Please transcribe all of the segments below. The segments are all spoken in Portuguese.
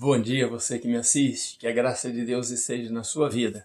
Bom dia, você que me assiste, que a graça de Deus esteja na sua vida.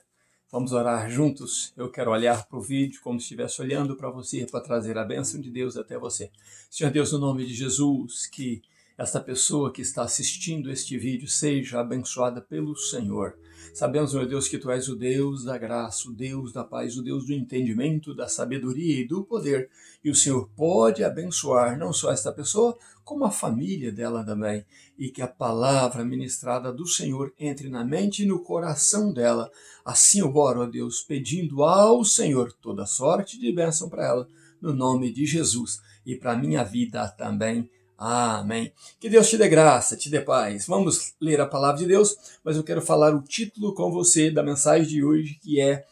Vamos orar juntos. Eu quero olhar para o vídeo como se estivesse olhando para você, para trazer a bênção de Deus até você. Senhor Deus, no nome de Jesus, que esta pessoa que está assistindo este vídeo seja abençoada pelo Senhor. Sabemos, meu Deus, que Tu és o Deus da graça, o Deus da paz, o Deus do entendimento, da sabedoria e do poder. E o Senhor pode abençoar não só esta pessoa, como a família dela também. E que a palavra ministrada do Senhor entre na mente e no coração dela. Assim eu oro, ó Deus, pedindo ao Senhor toda sorte de bênção para ela, no nome de Jesus. E para a minha vida também. Amém. Que Deus te dê graça, te dê paz. Vamos ler a palavra de Deus, mas eu quero falar o título com você da mensagem de hoje, que é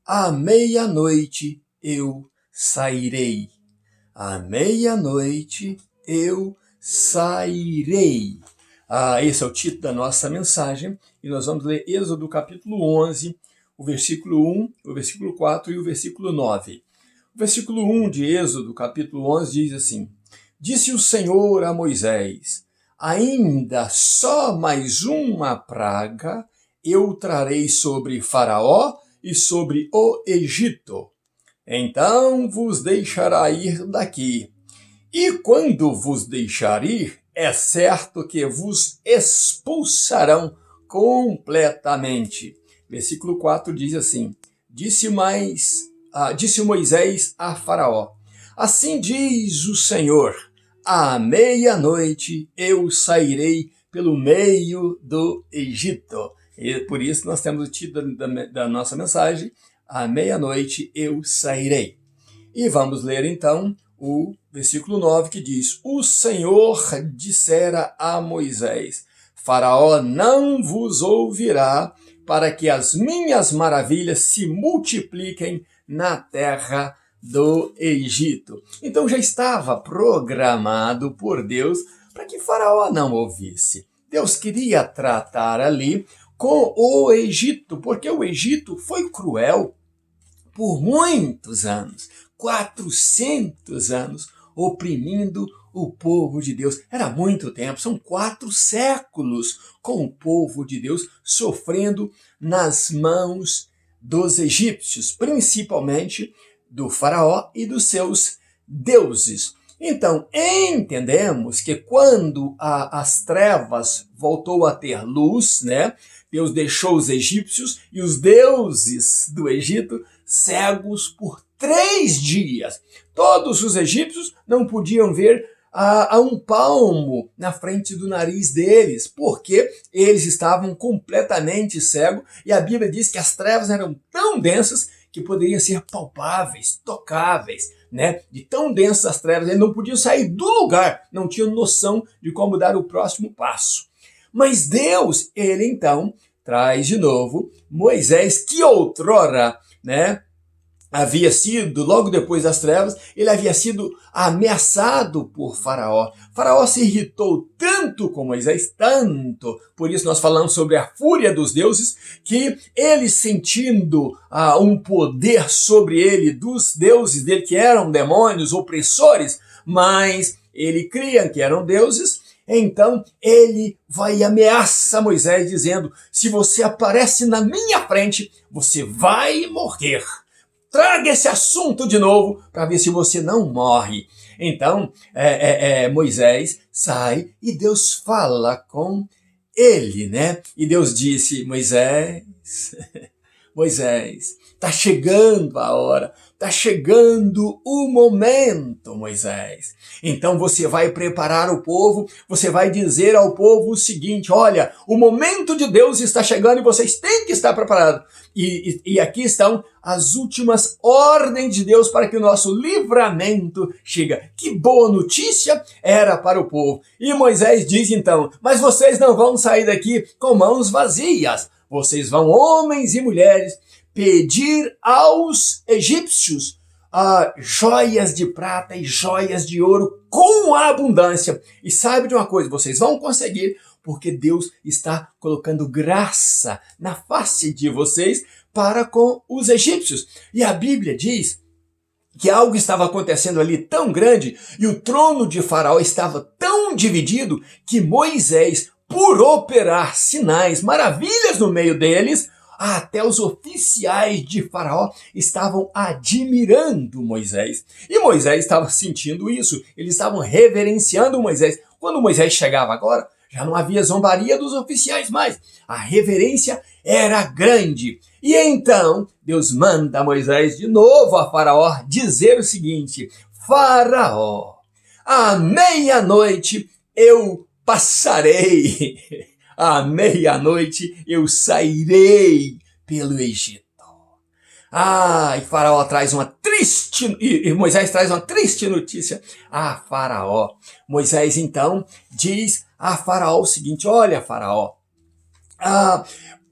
À meia-noite eu sairei. À meia-noite eu sairei. Esse é o título da nossa mensagem, e nós vamos ler Êxodo capítulo 11, o versículo 1, o versículo 4 e o versículo 9. O versículo 1 de Êxodo capítulo 11 diz assim: Disse o Senhor a Moisés: Ainda só mais uma praga eu trarei sobre Faraó e sobre o Egito. Então vos deixará ir daqui. E quando vos deixar ir, é certo que vos expulsarão completamente. Versículo 4 diz assim: Disse Moisés a Faraó: Assim diz o Senhor: À meia-noite eu sairei pelo meio do Egito. E por isso nós temos o título da nossa mensagem: À meia-noite eu sairei. E vamos ler então o versículo 9 que diz: O Senhor dissera a Moisés: Faraó não vos ouvirá, para que as minhas maravilhas se multipliquem na terra do Egito. Então já estava programado por Deus para que Faraó não ouvisse. Deus queria tratar ali com o Egito, porque o Egito foi cruel por muitos anos, 400 anos, oprimindo o povo de Deus. Era muito tempo, são 4 séculos com o povo de Deus sofrendo nas mãos dos egípcios, principalmente do faraó e dos seus deuses. Então, entendemos que quando as trevas voltou a ter luz, né, Deus deixou os egípcios e os deuses do Egito cegos por 3 dias. Todos os egípcios não podiam ver a um palmo na frente do nariz deles, porque eles estavam completamente cegos, e a Bíblia diz que as trevas eram tão densas que poderiam ser palpáveis, tocáveis, né? De tão densas as trevas, eles não podiam sair do lugar, não tinham noção de como dar o próximo passo. Mas Deus, ele então traz de novo Moisés, que outrora, né, havia sido, logo depois das trevas, ele havia sido ameaçado por Faraó. Faraó se irritou tanto com Moisés, tanto, por isso nós falamos sobre a fúria dos deuses, que ele, sentindo um poder sobre ele, dos deuses dele, que eram demônios opressores, mas ele cria que eram deuses. Então ele vai e ameaça Moisés dizendo: se você aparece na minha frente, você vai morrer. Traga esse assunto de novo para ver se você não morre. Então Moisés sai e Deus fala com ele, né? E Deus disse: Moisés, Moisés, está chegando a hora, está chegando o momento, Moisés. Então você vai preparar o povo, você vai dizer ao povo o seguinte: olha, o momento de Deus está chegando e vocês têm que estar preparados. E aqui estão as últimas ordens de Deus para que o nosso livramento chegue. Que boa notícia era para o povo. E Moisés diz então: mas vocês não vão sair daqui com mãos vazias. Vocês vão, homens e mulheres, pedir aos egípcios joias de prata e joias de ouro com abundância. E sabe de uma coisa, vocês vão conseguir, porque Deus está colocando graça na face de vocês para com os egípcios. E a Bíblia diz que algo estava acontecendo ali tão grande e o trono de Faraó estava tão dividido que Moisés por operar sinais, maravilhas no meio deles, até os oficiais de Faraó estavam admirando Moisés. E Moisés estava sentindo isso, eles estavam reverenciando Moisés. Quando Moisés chegava agora, já não havia zombaria dos oficiais mais. A reverência era grande. E então, Deus manda Moisés de novo a Faraó dizer o seguinte: Faraó, à meia-noite eu passarei, à meia-noite eu sairei pelo Egito. E Faraó traz uma triste, e Moisés traz uma triste notícia a Faraó. Moisés então diz a Faraó o seguinte: olha, Faraó,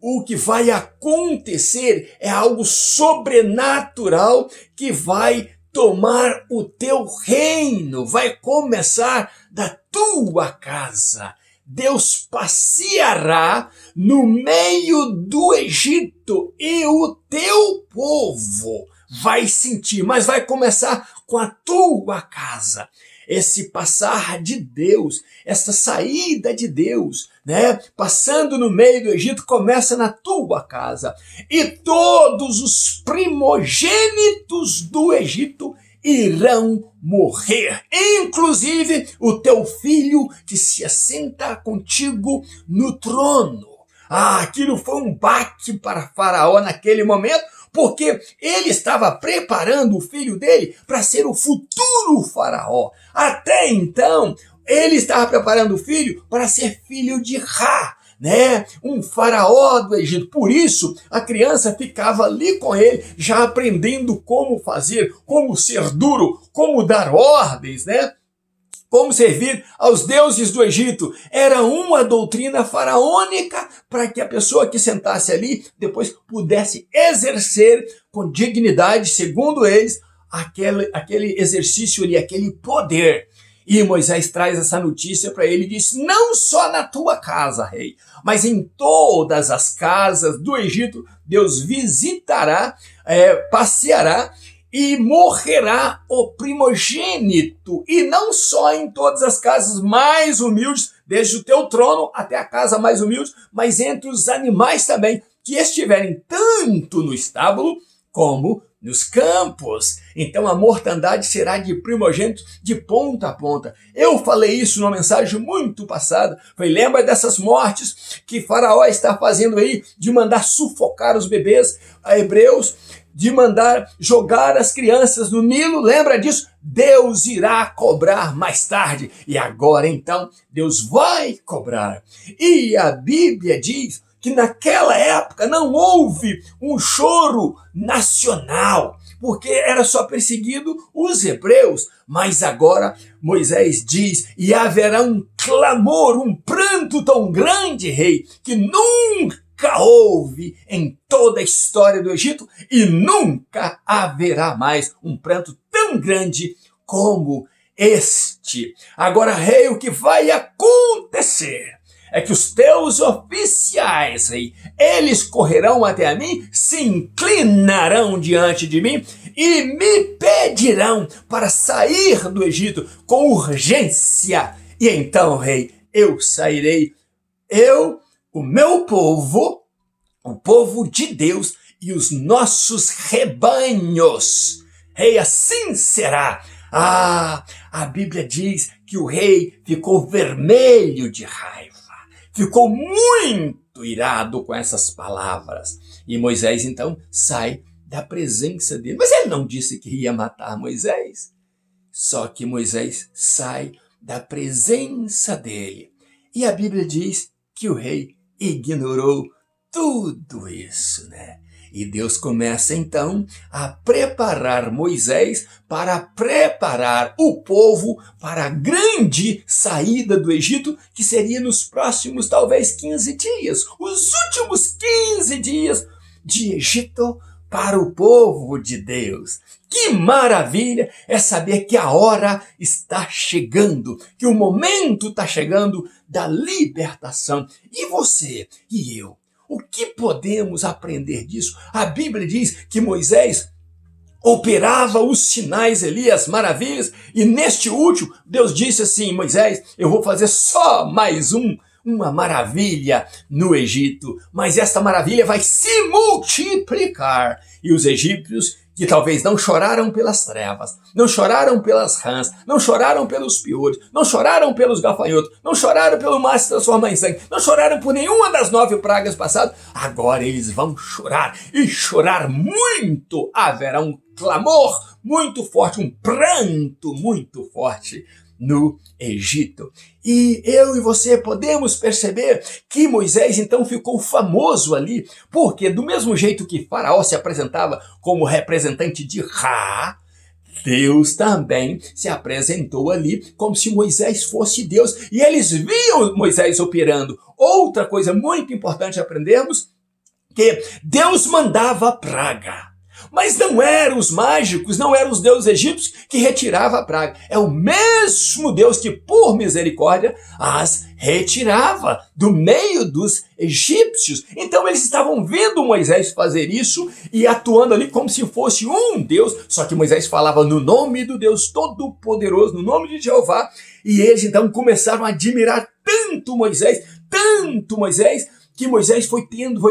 o que vai acontecer é algo sobrenatural que vai tomar o teu reino, vai começar da tua casa. Deus passeará no meio do Egito e o teu povo vai sentir, mas vai começar com a tua casa. Esse passar de Deus, essa saída de Deus, né? Passando no meio do Egito, começa na tua casa. E todos os primogênitos do Egito irão morrer, inclusive o teu filho que se assenta contigo no trono. Aquilo foi um baque para Faraó naquele momento, porque ele estava preparando o filho dele para ser o futuro Faraó. Até então, ele estava preparando o filho para ser filho de Ra, né? Um faraó do Egito. Por isso, a criança ficava ali com ele, já aprendendo como fazer, como ser duro, como dar ordens, né? Como servir aos deuses do Egito. Era uma doutrina faraônica para que a pessoa que sentasse ali depois pudesse exercer com dignidade, segundo eles, aquele exercício ali, aquele poder. E Moisés traz essa notícia para ele e diz: não só na tua casa, rei, mas em todas as casas do Egito, Deus visitará, passeará e morrerá o primogênito. E não só em todas as casas mais humildes, desde o teu trono até a casa mais humilde, mas entre os animais também, que estiverem tanto no estábulo como nos campos. Então a mortandade será de primogênito de ponta a ponta. Eu falei isso numa mensagem muito passada. Lembra dessas mortes que Faraó está fazendo aí, de mandar sufocar os bebês hebreus, de mandar jogar as crianças no Nilo? Lembra disso? Deus irá cobrar mais tarde. E agora então, Deus vai cobrar. E a Bíblia diz que naquela época não houve um choro nacional, porque era só perseguido os hebreus. Mas agora Moisés diz: e haverá um clamor, um pranto tão grande, rei, que nunca houve em toda a história do Egito, e nunca haverá mais um pranto tão grande como este. Agora, rei, o que vai acontecer é que os teus oficiais, rei, eles correrão até a mim, se inclinarão diante de mim e me pedirão para sair do Egito com urgência. E então, rei, eu sairei, o meu povo, o povo de Deus e os nossos rebanhos. Rei, assim será. A Bíblia diz que o rei ficou vermelho de raiva. Ficou muito irado com essas palavras. E Moisés, então, sai da presença dele. Mas ele não disse que ia matar Moisés. Só que Moisés sai da presença dele. E a Bíblia diz que o rei ignorou tudo isso, né? E Deus começa então a preparar Moisés para preparar o povo para a grande saída do Egito, que seria nos próximos talvez 15 dias, os últimos 15 dias de Egito para o povo de Deus. Que maravilha é saber que a hora está chegando, que o momento está chegando da libertação. E você e eu? O que podemos aprender disso? A Bíblia diz que Moisés operava os sinais ali, as maravilhas, e neste último, Deus disse assim: Moisés, eu vou fazer só mais um uma maravilha no Egito, mas esta maravilha vai se multiplicar. E os egípcios, que talvez não choraram pelas trevas, não choraram pelas rãs, não choraram pelos piolhos, não choraram pelos gafanhotos, não choraram pelo mar se transformar em sangue, não choraram por nenhuma das 9 pragas passadas, agora eles vão chorar, e chorar muito. Haverá um clamor muito forte, um pranto muito forte no Egito. E eu e você podemos perceber que Moisés então ficou famoso ali, porque do mesmo jeito que Faraó se apresentava como representante de Ra, Deus também se apresentou ali como se Moisés fosse Deus, e eles viam Moisés operando. Outra coisa muito importante aprendermos, que Deus mandava praga. Mas não eram os mágicos, não eram os deuses egípcios que retiravam a praga. É o mesmo Deus que, por misericórdia, as retirava do meio dos egípcios. Então eles estavam vendo Moisés fazer isso e atuando ali como se fosse um Deus. Só que Moisés falava no nome do Deus Todo-Poderoso, no nome de Jeová. E eles então começaram a admirar tanto Moisés, que Moisés foi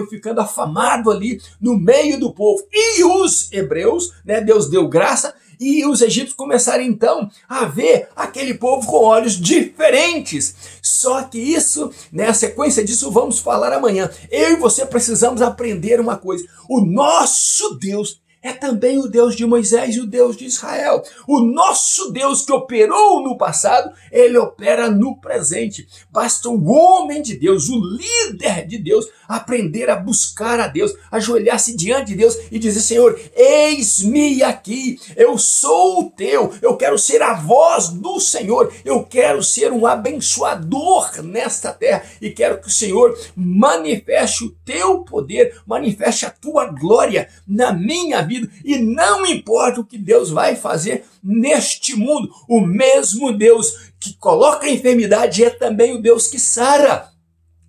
ficando afamado ali no meio do povo. E os hebreus, né, Deus deu graça, e os egípcios começaram então a ver aquele povo com olhos diferentes. Só que isso, né, a sequência disso vamos falar amanhã. Eu e você precisamos aprender uma coisa. O nosso Deus é também o Deus de Moisés e o Deus de Israel. O nosso Deus que operou no passado, ele opera no presente. Basta o homem de Deus, o líder de Deus, aprender a buscar a Deus, ajoelhar-se diante de Deus e dizer: Senhor, eis-me aqui, eu sou o teu, eu quero ser a voz do Senhor, eu quero ser um abençoador nesta terra e quero que o Senhor manifeste o teu poder, manifeste a tua glória na minha vida. E não importa o que Deus vai fazer neste mundo, o mesmo Deus que coloca a enfermidade é também o Deus que sara.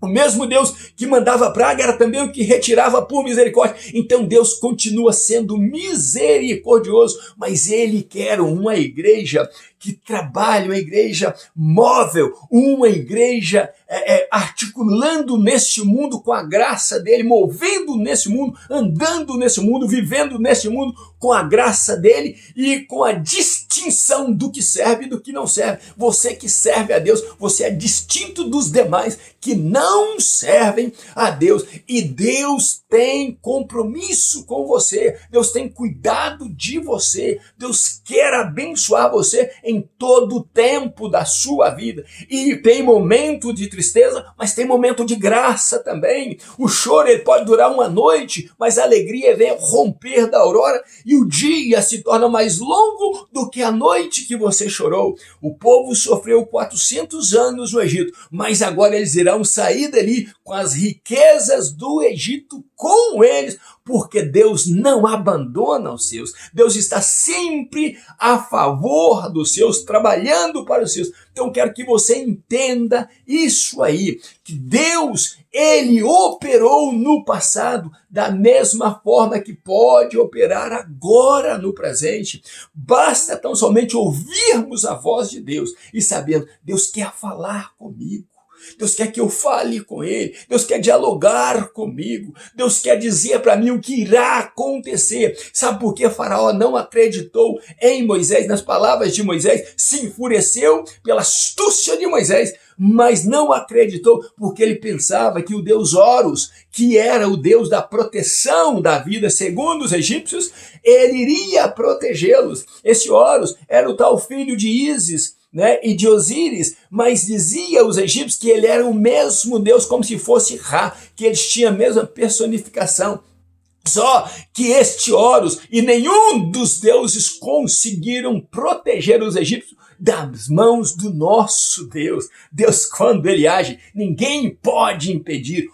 O mesmo Deus que mandava praga era também o que retirava por misericórdia. Então Deus continua sendo misericordioso, mas Ele quer uma igreja que trabalhe, uma igreja móvel, uma igreja articulando neste mundo com a graça dele, movendo nesse mundo, andando nesse mundo, vivendo nesse mundo com a graça dele e com a distinção do que serve e do que não serve. Você que serve a Deus, você é distinto dos demais que não servem a Deus. E Deus tem compromisso com você, Deus tem cuidado de você, Deus quer abençoar você em todo o tempo da sua vida. E tem momento de tristeza, mas tem momento de graça também. O choro ele pode durar uma noite, mas a alegria vem ao romper da aurora e o dia se torna mais longo do que a noite que você chorou. O povo sofreu 400 anos no Egito, mas agora eles irão sair dali com as riquezas do Egito com eles, porque Deus não abandona os seus. Deus está sempre a favor dos seus, trabalhando para os seus. Então quero que você entenda isso aí, que Deus, ele operou no passado da mesma forma que pode operar agora no presente. Basta tão somente ouvirmos a voz de Deus e sabendo, Deus quer falar comigo. Deus quer que eu fale com ele, Deus quer dialogar comigo, Deus quer dizer para mim o que irá acontecer. Sabe por que Faraó não acreditou em Moisés, nas palavras de Moisés, se enfureceu pela astúcia de Moisés, mas não acreditou porque ele pensava que o Deus Horus, que era o Deus da proteção da vida, segundo os egípcios, ele iria protegê-los. Esse Horus era o tal filho de Ísis, né, e de Osíris, mas dizia os egípcios que ele era o mesmo Deus, como se fosse Ra, que eles tinham a mesma personificação. Só que este Horus e nenhum dos deuses conseguiram proteger os egípcios das mãos do nosso Deus. Deus, quando ele age, ninguém pode impedir.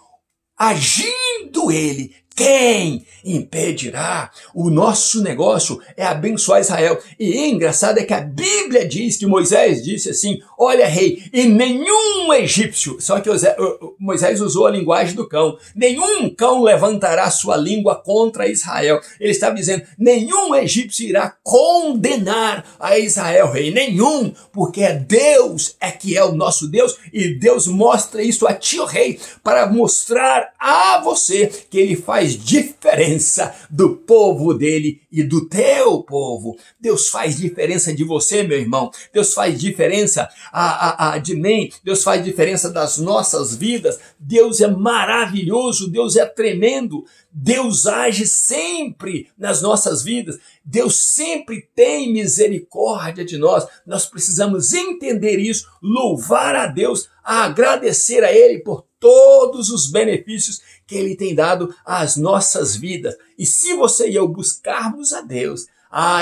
Agindo tendo ele, quem impedirá? O nosso negócio é abençoar Israel. E engraçado é que a Bíblia diz que Moisés disse assim: olha, rei, e nenhum egípcio, só que Moisés usou a linguagem do cão, nenhum cão levantará sua língua contra Israel. Ele estava dizendo: nenhum egípcio irá condenar a Israel, rei, nenhum, porque Deus é que é o nosso Deus, e Deus mostra isso a ti, ó rei, para mostrar a você que ele faz diferença do povo dele e do teu povo. Deus faz diferença de você, meu irmão. Deus faz diferença de mim. Deus faz diferença das nossas vidas. Deus é maravilhoso. Deus é tremendo. Deus age sempre nas nossas vidas. Deus sempre tem misericórdia de nós. Nós precisamos entender isso, louvar a Deus, agradecer a Ele por todos os benefícios que Ele tem dado às nossas vidas. E se você e eu buscarmos a Deus,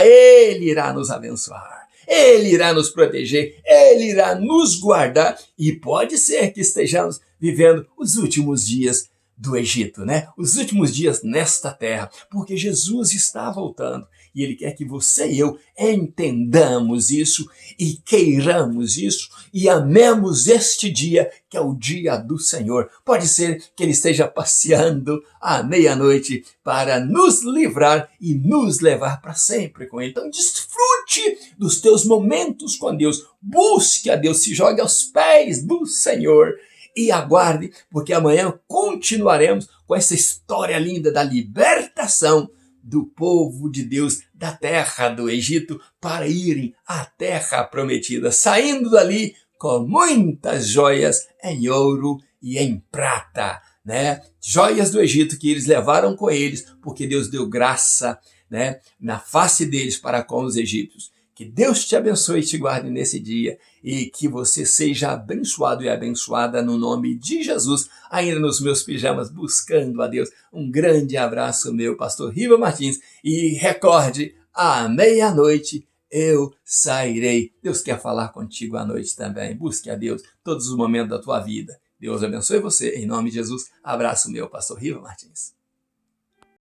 Ele irá nos abençoar. Ele irá nos proteger, Ele irá nos guardar, e pode ser que estejamos vivendo os últimos dias do Egito, né? Os últimos dias nesta terra, porque Jesus está voltando e Ele quer que você e eu entendamos isso e queiramos isso e amemos este dia, que é o dia do Senhor. Pode ser que Ele esteja passeando à meia-noite para nos livrar e nos levar para sempre com Ele. Então desfrute dos teus momentos com Deus, busque a Deus, se jogue aos pés do Senhor e aguarde, porque amanhã continuaremos com essa história linda da libertação do povo de Deus da terra do Egito para irem à terra prometida, saindo dali com muitas joias em ouro e em prata, né? Joias do Egito que eles levaram com eles, porque Deus deu graça, né, na face deles para com os egípcios. Que Deus te abençoe e te guarde nesse dia e que você seja abençoado e abençoada no nome de Jesus, ainda nos meus pijamas, buscando a Deus. Um grande abraço, meu pastor Riva Martins, e recorde, à meia-noite eu sairei. Deus quer falar contigo à noite também. Busque a Deus todos os momentos da tua vida. Deus abençoe você, em nome de Jesus. Abraço, meu pastor Riva Martins.